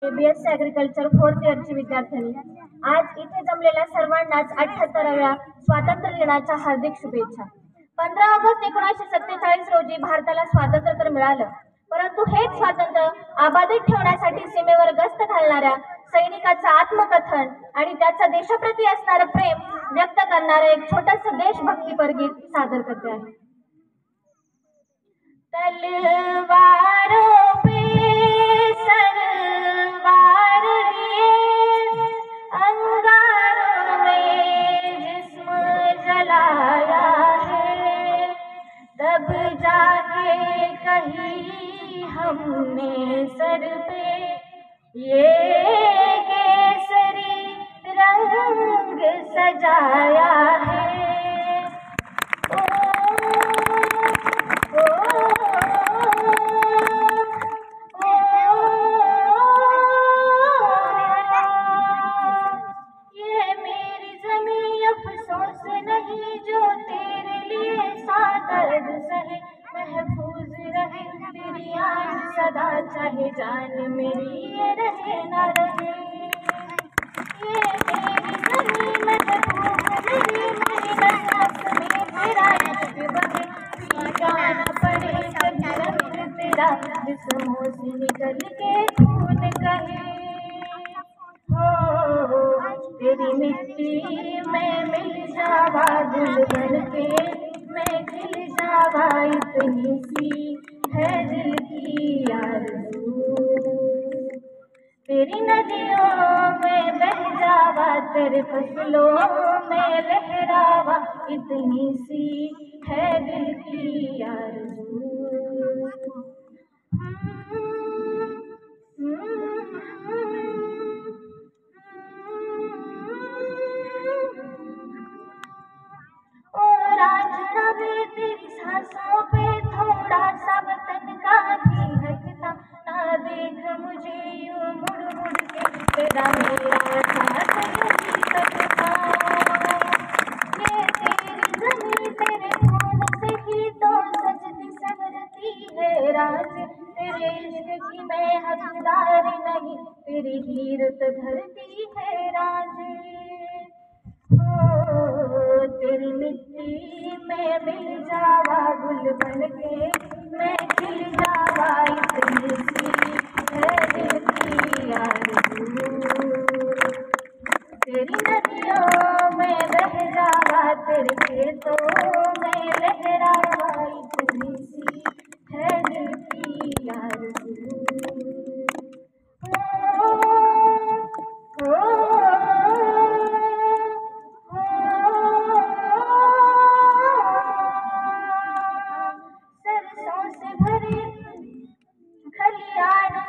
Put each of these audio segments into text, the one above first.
BSc agriculture fourth इयरची विद्यार्थिनी. आज इथे जमलेल्या सर्वांनाच 78व्या स्वातंत्र्य दिनाच्या हार्दिक शुभेच्छा. 15 ऑगस्ट 1947 रोजी भारताला स्वातंत्र्य तर मिळालं, परंतु हेच स्वातंत्र्य अबाधित ठेवण्यासाठी सीमेवर गस्त घालणाऱ्या सैनिकाचं आत्मकथन आणि त्याचा देशाप्रती असणारं प्रेम व्यक्त करणारं एक छोटंसं देशभक्तीपर गीत सादर करते आहे. तलवारों पे सरवार लिए अंगारों में जिस्म जलाया है, तब जाके कहीं हमने सर पे ये केसरी रंग सजाया है. अफसोस नहीं जो तेरे लिए सादर्द सहे, महफूज रहे तेरी आन सदा, चाहे जान मेरी ये रहे ना रहे. ये मेरी जमीन महफूज मेरी नस में तेरा इश्क बहे, पीना न पड़े कभी रंग तेरा जिस्मों से निकल के खून कहे. तेरी मिट्टी में मिल जावा दिल भर के, मैं खिल जावा इतनी सी है दिल की आरज़ू. तेरी नदियों में बह जावा, तेरे फसलों में लहरावा, इतनी सी है दिल की आरज़ू. तेरी सांसों पे थोड़ा सा वतन का भी हक था, ना देख मुझे यूं मुड़ मुड़ के, तेरा मेरा साथ यूं ही सकता. ये तेरी जमीन तेरे खून से ही तो सजती संवरती है राज, तेरे इश्क की मैं हकदार नहीं, तेरी हीर तो धरती है राज. तेरी मिट्टी में मिल जावा गुल बन के, मैं खिल जावा इतनी सी है दिल की आरज़ू. तेरी नदियों में बह जावा, तेरे खेतों में लहरावा, इतनी सी है दिल की आरज़ू.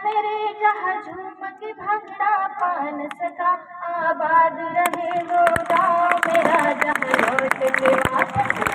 मेरे जहाँ झूम के भांगड़ा पान सका, आबाद रहे वो गाँव मेरा जहाँ लौट के वापस